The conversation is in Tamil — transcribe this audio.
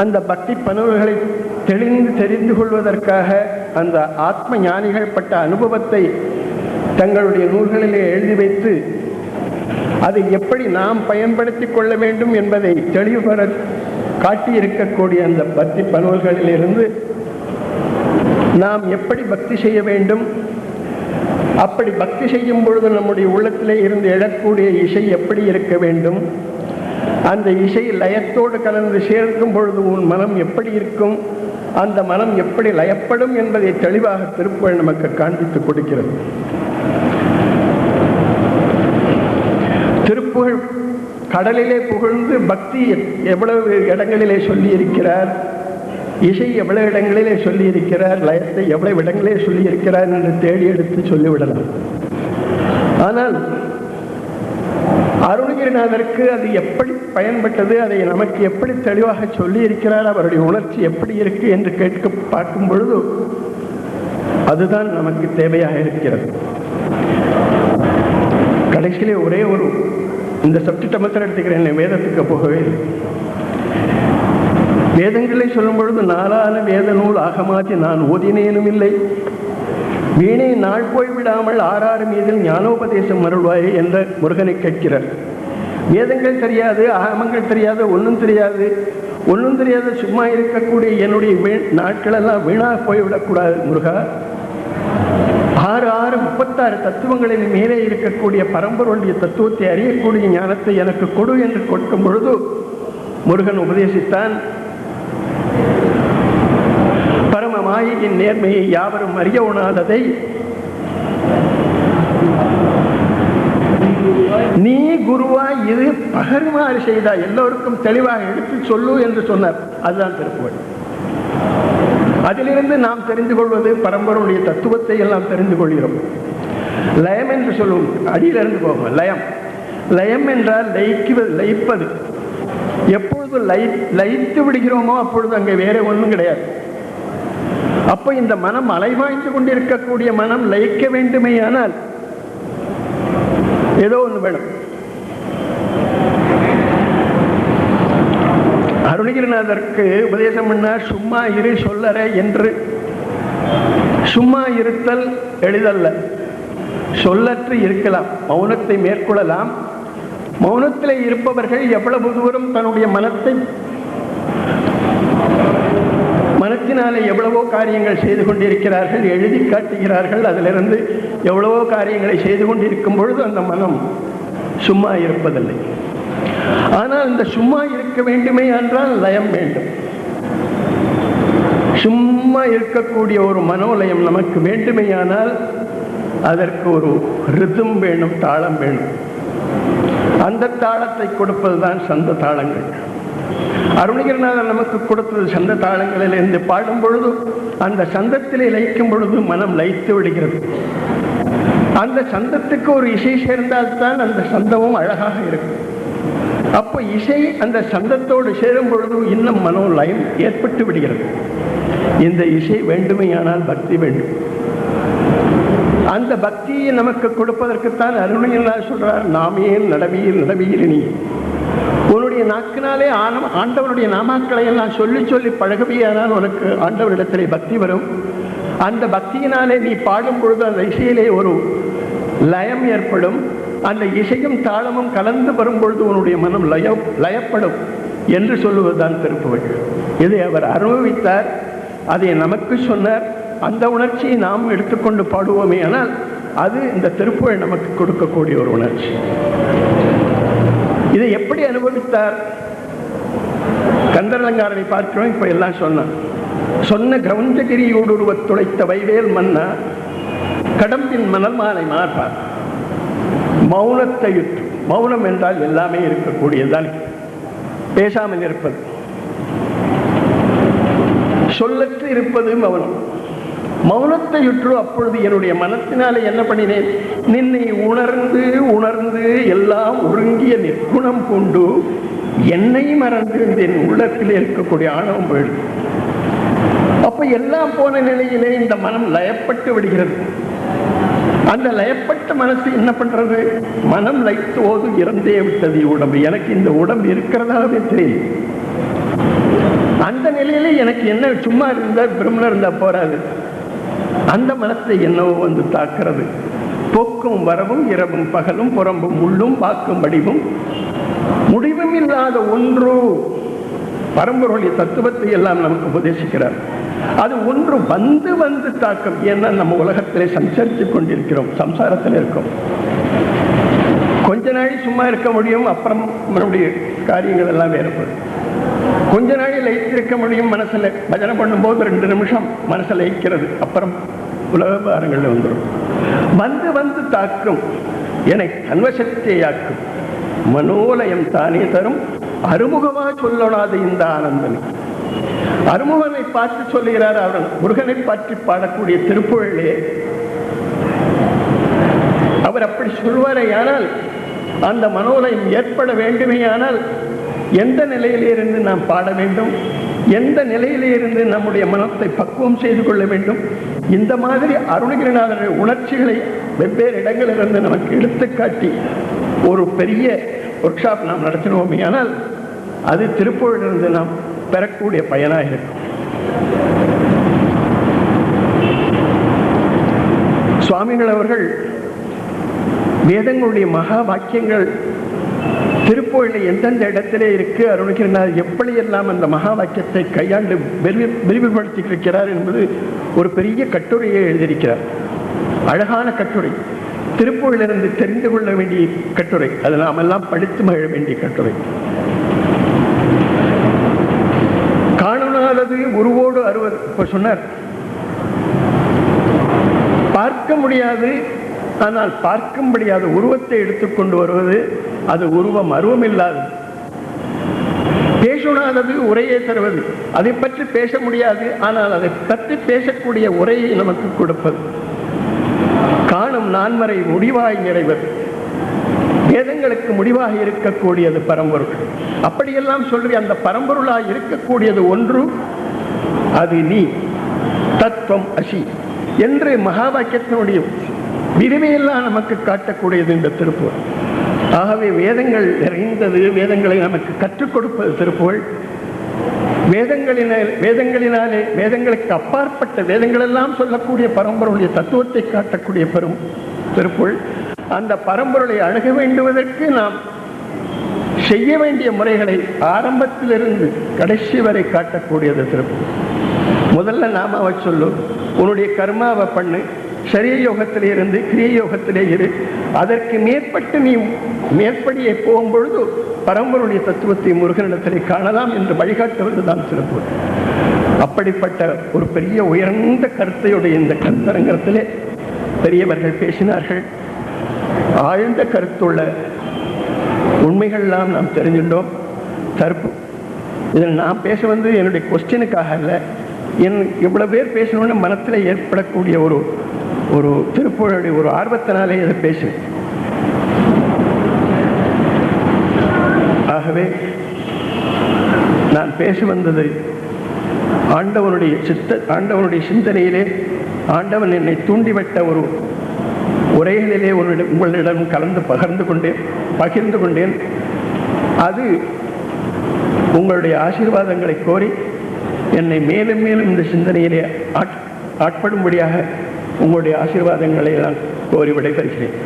அந்த பக்தி பணவுகளை தெரிந்து கொள்வதற்காக அந்த ஆத்ம ஞானிகள் பட்ட அனுபவத்தை தங்களுடைய நூல்களிலே எழுதி வைத்து அதை எப்படி நாம் பயன்படுத்திக் கொள்ள வேண்டும் என்பதை தெளிவுபெற காட்டியிருக்கக்கூடிய அந்த பக்தி பணவுகளிலிருந்து நாம் எப்படி பக்தி செய்ய வேண்டும், அப்படி பக்தி செய்யும் பொழுது நம்முடைய உள்ளத்திலே இருந்து எழக்கூடிய இசை எப்படி இருக்க வேண்டும், அந்த இசை லயத்தோடு கலந்து சேர்க்கும் பொழுது உன் மனம் எப்படி இருக்கும், அந்த மனம் எப்படி லயப்படும் என்பதை தெளிவாக திருப்புகழ் நமக்கு காண்பித்து கொடுக்கிறது. திருப்புகழ் கடலிலே புகழ்ந்து பக்தி எவ்வளவு இடங்களிலே சொல்லி இருக்கிறார், இசை எவ்வளவு இடங்களிலே சொல்லி இருக்கிறார், லயத்தை எவ்வளவு இடங்களிலே சொல்லி இருக்கிறார் என்று தேடி எடுத்து சொல்லிவிடலாம். ஆனால் அருணகிரிநாதருக்கு அது எப்படி பயன்பட்டது, அதை நமக்கு எப்படி தெளிவாக சொல்லி இருக்கிறார், அவருடைய உணர்ச்சி எப்படி இருக்கு என்று கேட்க பார்க்கும் பொழுது அதுதான் நமக்கு தேவையாக இருக்கிறது. கடைசியிலே ஒரே ஒரு இந்த சப்ஜெக்டை மாத்திரம் எடுத்துக்கிறேன், வேதத்துக்கு போகவே இல்லை. வேதங்களை சொல்லும் பொழுது நாளான வேத நூல் ஆகமாற்றி நான் ஓதினேனும் இல்லை, வீணை நாள் போய்விடாமல் ஆறாறு மீதில் ஞானோபதேசம் அருள்வாயே என்ற முருகனை கேட்கிறார். வேதங்கள் தெரியாது, ஆகமங்கள் தெரியாது, ஒன்றும் தெரியாது சும்மா இருக்கக்கூடிய என்னுடைய நாட்களெல்லாம் வீணாக போய்விடக்கூடாது முருகா. 36 தத்துவங்களின் மேலே இருக்கக்கூடிய பரம்பொருளுடைய தத்துவத்தை அறியக்கூடிய ஞானத்தை எனக்கு கொடு என்று கொடுக்கும் பொழுது முருகன் உபதேசித்தான். பரம மாயையின் நேர்மையை யாவரும் அறிய உணாததை நீ குருவாய் இது பகருமாறு செய்தா எல்லோருக்கும் தெளிவாக எடுத்து சொல்லு என்று சொன்னார். அதுதான் திருப்புகழ். அதிலிருந்து நாம் தெரிந்து கொள்வது பரம்பரையுடைய தத்துவத்தை எல்லாம் தெரிந்து கொள்கிறோம். லயம் என்று சொல்லுவோம், அடியிலிருந்து போகும். லயம் என்றால் லயிப்பது. எப்பொழுது லயித்து விடுகிறோமோ அப்பொழுது அங்கே வேற ஒன்றும் கிடையாது. அப்போ இந்த மனம் அலைவாய்ந்து கொண்டிருக்கக்கூடிய மனம் லயிக்க வேண்டுமேயானால் ஏதோ ஒன்று வேணும். அருணகிரிநாதருக்கு உபதேசம் பண்ணார், சும்மா இரு சொல்லற என்று. சும்மா இருத்தல் எளிதல்ல, சொல்லற்று இருக்கலாம், மௌனத்தை மேற்கொள்ளலாம். மௌனத்திலே இருப்பவர்கள் எவ்வளவு தூரம் தன்னுடைய மனத்தினாலே எவ்வளவோ காரியங்கள் செய்து கொண்டிருக்கிறார்கள், எழுதி காட்டுகிறார்கள். அதிலிருந்து எவ்வளவோ காரியங்களை செய்து கொண்டிருக்கும் பொழுது அந்த மனம் சும்மா இருப்பதில்லை. ஆனால் இந்த சும்மா இருக்க வேண்டுமே என்றால் லயம் வேண்டும். சும்மா இருக்கக்கூடிய ஒரு மனோலயம் நமக்கு வேண்டுமேயானால் அதற்கு ஒரு ரிதம் வேணும், தாளம் வேணும். அந்த தாளத்தை கொடுப்பதுதான் சந்த தாளங்கள். அருணகிரிநாதர் நமக்கு கொடுத்தது சந்த தாளங்களில் இருந்து பாடும் பொழுது அந்த சந்தத்திலே லயிக்கும் பொழுது மனம் லயித்து விடுகிறது. அந்த சந்தத்துக்கு ஒரு இசை சேர்ந்தால்தான் அந்த சந்தமும் அழகாக இருக்கும். அப்போ இசை அந்த சந்தத்தோடு சேரும் பொழுது இன்னும் மனோலயம் ஏற்பட்டு விடுகிறது. இந்த இசை வேண்டுமையானால் பக்தி வேண்டும். அந்த பக்தியை நமக்கு கொடுப்பதற்குத்தான் அருணகிரிநாதர் சொல்றார், நாமேல் நடவியில் நீ உன்னுடைய நாக்கினாலே ஆண்டவனுடைய நாமாக்களை எல்லாம் சொல்லி சொல்லி பழகவியானால் உனக்கு ஆண்டவரிடத்திலே பக்தி வரும். அந்த பக்தியினாலே நீ பாடும் பொழுது அந்த இசையிலே ஒரு லயம் ஏற்படும். அந்த இசையும் தாளமும் கலந்து வரும் பொழுது உன்னுடைய மனம் லயப்படும் என்று சொல்லுவதுதான் திருப்புகழ். இதை அவர் அனுபவித்தார், அதை நமக்கு சொன்னார். அந்த உணர்ச்சியை நாம் எடுத்துக்கொண்டு பாடுவோமே ஆனால் அது இந்த திருப்புகழ் நமக்கு கொடுக்கக்கூடிய ஒரு உணர்ச்சி. இதை எப்படி அனுபவித்தார்? கந்தரலங்காரனை பார்க்கிறோம். இப்ப எல்லாம் சொன்ன கிரௌஞ்சகிரியோடுருவ துளைத்த வைவேல் மன்னா கடம்பின் மணல் மாலை மார்பார். மௌனத்தை யுற்று, மௌனம் என்றால் எல்லாமே இருக்கக்கூடியதுதான், பேசாமல் இருப்பது. சொல்லற்று இருப்பது மௌனம். மௌனத்தை யுற்று அப்பொழுது என்னுடைய மனத்தினாலே என்ன பண்ணினேன், நின்னை உணர்ந்து உணர்ந்து எல்லாம் ஒருங்கிய நிற்குணம் கொண்டு என்னை மறந்து என் உள்ளத்திலே இருக்கக்கூடிய ஆணவம் போயிடுது. அப்ப எல்லாம் போன நிலையிலே இந்த மனம் லயப்பட்டு விடுகிறது. அந்த லயப்பட்ட மனசு என்ன பண்றது, மனம் லயித்தோது இறந்தே விட்டது உடம்பு. எனக்கு இந்த உடம்பு இருக்கிறதாவே தெரியும். அந்த நிலையில எனக்கு என்ன சும்மா இருந்தா பிரம்மன் இருந்தா போறாது, அந்த மனத்தை என்னவோ வந்து தாக்குறது. போக்கும் வரவும் இரவும் பகலும் புறம்பும் உள்ளும் வாக்கும் வடிவும் முடிவும் இல்லாத ஒன்று பரம்பொருளுடைய தத்துவத்தை எல்லாம் நமக்கு உபதேசிக்கிறார். அது ஒன்று வந்து வந்து தாக்கம். ஏன்னா நம்ம உலகத்திலே சஞ்சரித்துக் கொண்டிருக்கிறோம், சம்சாரத்தில் இருக்கோம். கொஞ்ச நாள் சும்மா இருக்க முடியும், அப்புறம் நம்முடைய காரியங்கள் எல்லாம் வேறுபடும். கொஞ்ச நாள் லயித்திருக்க முடியும், மனசுல பஜனை பண்ணும்போது 2 நிமிஷம் மனசுல லயிக்கிறது, அப்புறம் உலக பாரங்கள் வந்துடும். வந்து வந்து தாக்கும், என்னை தன்வசக்தியாக்கும், மனோலயம் தானே தரும் அறுமுகமா சொல்லலாத இந்த ஆனந்தமே. அறுமுகனை பார்த்து சொல்லுகிறார். அவர் முருகனை பற்றி பாடக்கூடிய திருப்புகழிலே அவர் அப்படி சொல்வாரேயானால், அந்த மனோலயம் ஏற்பட வேண்டுமேயானால் எந்த நிலையிலிருந்து நாம் பாட வேண்டும், எந்த நிலையிலிருந்து நம்முடைய மனத்தை பக்குவம் செய்து கொள்ள வேண்டும். இந்த மாதிரி அருணகிரிநாதனுடைய உணர்ச்சிகளை வெவ்வேறு இடங்களிலிருந்து நமக்கு எடுத்துக்காட்டி ஒரு பெரிய ஒர்க் ஷாப் நாம் நடத்தினோமே ஆனால் அது திருப்புகழிலிருந்து நாம் பெறக்கூடிய பயனாக இருக்கும். சுவாமிகள் அவர்கள் வேதங்களுடைய மகா வாக்கியங்கள் திருப்புகழில் எந்தெந்த இடத்திலே இருக்கு, அருணகிரிநாதர் எப்படியெல்லாம் அந்த மகா வாக்கியத்தை கையாண்டு விரிவுபடுத்தி இருக்கிறார் என்பது ஒரு பெரிய கட்டுரையை எழுதியிருக்கிறார். அழகான கட்டுரை, திருப்புகழிலிருந்து தெரிந்து கொள்ள வேண்டிய கட்டுரை, அது நாம் எல்லாம் படித்து மகிழ வேண்டிய கட்டுரை. காணாதது உருவோடு அருவது. இப்ப சொன்னார், பார்க்க முடியாது ஆனால் பார்க்கும்படியாத உருவத்தை எடுத்துக்கொண்டு வருவது அது உருவம், அருவம் இல்லாது. பேசுனாதது உரையை தருவது, அதை பற்றி பேச முடியாது ஆனால் அதை பற்றி பேசக்கூடிய உரையை நமக்கு கொடுப்பது. காணும் நான்மறை முடிவாய் நிறைவது, வேதங்களுக்கு முடிவாக இருக்கக்கூடியது பரம்பொருள். அப்படியெல்லாம் சொல்லி அந்த பரம்பொருளாக இருக்கக்கூடியது ஒன்று, அது நீ தத்துவம் அசி என்று மகா வாக்கியத்தினுடைய விரிவையெல்லாம் நமக்கு காட்டக்கூடியது இந்த திருப்புகழ். ஆகவே வேதங்கள் நிறைந்தது, வேதங்களை நமக்கு கற்றுக் கொடுப்பது திருப்புகழ். வேதங்களினாலே வேதங்களுக்கு அப்பாற்பட்ட வேதங்கள் எல்லாம் சொல்லக்கூடிய பரம்பொருளுடைய தத்துவத்தை காட்டக்கூடிய பெரும் திருப்புகழ். அந்த பரம்பொருளை அணுக வேண்டுவதற்கு நாம் செய்ய வேண்டிய முறைகளை ஆரம்பத்திலிருந்து கடைசி வரை காட்டக்கூடியது திருப்புகழ். முதல்ல நாமாவை சொல்லு, உன்னுடைய கர்மாவை பண்ணு, சரிய யோகத்திலே இருந்து கிரிய யோகத்திலே இரு, அதற்கு மேற்பட்டு நீ மேற்படியே போகும்பொழுது பரம்பொருளுடைய தத்துவத்தை முருகனிடத்திலே காணலாம் என்று வழிகாட்டுவது தான் சிறப்பு. அப்படிப்பட்ட ஒரு பெரிய உயர்ந்த கருத்தையுடைய இந்த கருத்தரங்கத்திலே பெரியவர்கள் பேசினார்கள். ஆழ்ந்த கருத்துள்ள உண்மைகள்லாம் நாம் தெரிஞ்சிட்டோம். தற்பு இதில் நான் பேச வந்து என்னுடைய கொஸ்டினுக்காக அல்ல, இவ்வளவு பேர் பேசணும்னு மனத்தில் ஏற்படக்கூடிய ஒரு திருப்புகழுடைய ஒரு ஆர்வத்தினாலே இதை பேசுவேன். ஆகவே நான் பேச வந்தது ஆண்டவனுடைய சிந்தனையிலே ஆண்டவன் என்னை தூண்டிவிட்ட ஒரு உரைகளிலே உங்களிடம் கலந்து பகிர்ந்து கொண்டேன். அது உங்களுடைய ஆசீர்வாதங்களை கோரி என்னை மேலும் மேலும் இந்த சிந்தனையிலே ஆட்படும்படியாக உங்களுடைய ஆசீர்வாதங்களை நான் கோரி விடைபெறுகிறேன்.